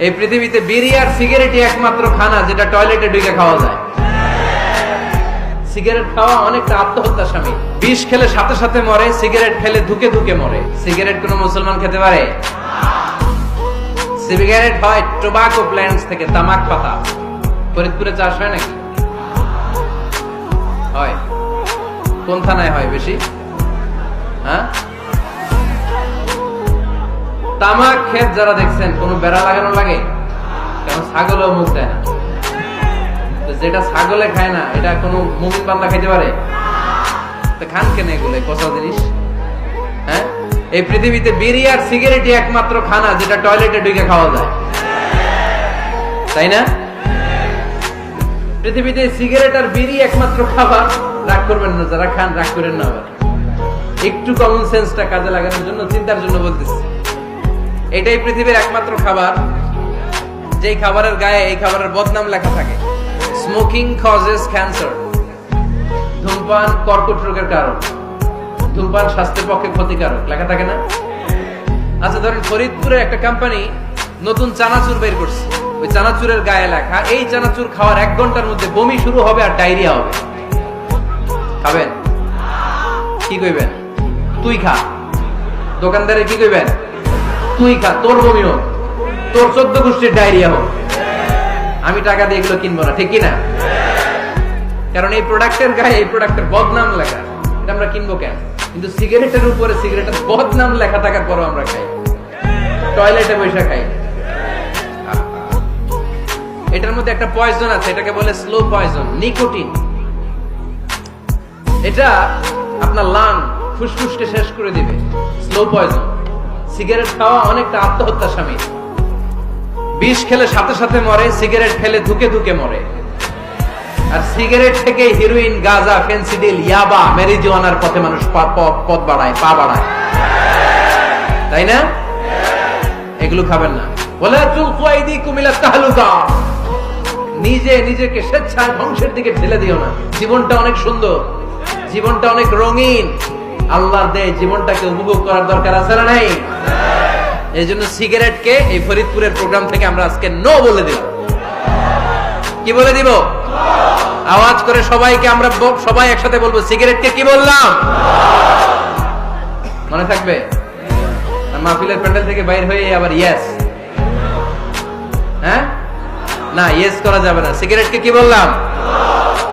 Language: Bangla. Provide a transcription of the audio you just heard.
এই পৃথিবীতে বিড়ি আর সিগারেটই একমাত্র খানা যেটা টয়লেটে ঢুকে খাওয়া যায়। সিগারেট খাওয়া অনেকটা আত্মহত্যার শামিল। বিষ খেলে সাথে সাথে মরে, সিগারেট খেলে ধুকে ধুকে মরে। সিগারেট কোন মুসলমান খেতে পারে? সিগারেট হয় টোবাকো প্ল্যান্টস থেকে, তামাক পাতা। ফরিদপুরে চাষ হয় নাকি? হয়। কোন থানায় হয় বেশি? হ্যাঁ, তামাক ক্ষেত যারা দেখছেন, কোন বেড়া লাগানো লাগে? কারণ ছাগলও মুখ দেয় না। যেটা ছাগলে খায় না, এটা কোন মুমিন বান্দা খাইতে পারে? খান কেন এগুলো পচা জিনিস? হ্যাঁ, এই পৃথিবীতে বিড়ি আর সিগারেটই একমাত্র খানা যেটা টয়লেটে ঢুকে খাওয়া যায়, তাই না? পৃথিবীতে সিগারেট আর বিড়ি একমাত্র খাবার। রাগ করবেন না, যারা খান রাগ করেন না। আবার একটু কমন সেন্সটা কাজে লাগানোর জন্য, চিন্তার জন্য বলতেছি। এটাই পৃথিবীর একমাত্র খাবার যেই খাবারের গায়ে এই খাবারের বদনাম লেখা থাকে, স্মোকিং কজেস ক্যান্সার। ধূমপান কর্কট রোগের কারণ, ধূমপান স্বাস্থ্যের পক্ষে ক্ষতিকারক লেখা থাকে না? আচ্ছা, ধরেন ফরিদপুরে একটা কোম্পানি নতুন চানাচুর বের করছে, ওই চানাচুরের গায়ে লেখা, এই চানাচুর খাওয়ার 1 ঘন্টার মধ্যে বমি শুরু হবে আর ডায়রিয়া হবে। খাবেন? কি কইবেন? তুই খা। দোকানদারে কি কইবেন? তুই খা, তোর বমি হোক, তোর 14 গোষ্ঠীর ডায়রিয়া হোক, আমি টাকা দিয়ে এগুলো কিনবো না, ঠিক কিনা? কারণ এই প্রোডাক্টের গায়ে এই প্রোডাক্টের বদনাম লেখা, এটা আমরা কিনবো কেন? কিন্তু সিগারেটের উপরে সিগারেটের বদনাম লেখা থাকার পরও আমরা খাই, টয়লেটে বসে খাই। এটার মধ্যে একটা পয়জন আছে, এটাকে বলে স্লো পয়জন, নিকোটিন। এটা আপনার লাং, ফুসফুসকে শেষ করে দিবে। Slow poison. সিগারেট খাওয়া অনেকটা আত্মহত্যার শামিল। বিষ খেলে সাথে সাথে মরে, সিগারেট খেলে ধুকে ধুকে মরে। আর সিগারেট থেকে হিরোইন, গাঁজা, ফেন্সিডিল, ইয়াবা, মেরিজুয়ানার পথে মানুষ পথ বাড়ায়, পা বাড়ায়, তাই না? এগুলো খাবেন না। ওয়ালা তুলকু আইদিকুম ইলা তাহলুকা। নিজে নিজেকে স্বেচ্ছায় ধ্বংসের দিকে ঠেলে দিও না। জীবনটা অনেক সুন্দর, জীবনটা অনেক রঙিন। আল্লাহর দেয় জীবনটাকে উপভোগ করার দরকার আছে না নাই? এই জন্য সিগারেটকে এই ফরিদপুরের প্রোগ্রাম থেকে আমরা আজকে নো বলে দিলাম। কি বলে দিব? আওয়াজ করে সবাইকে আমরা সবাই একসাথে বলবো, সিগারেটকে কি বললাম? মনে থাকবে? মাহফিলের প্যান্ডেল থেকে বাইর হয়ে আবার ইয়েস, হ্যাঁ না, ইয়েস করা যাবে না। সিগারেটকে কি বললাম?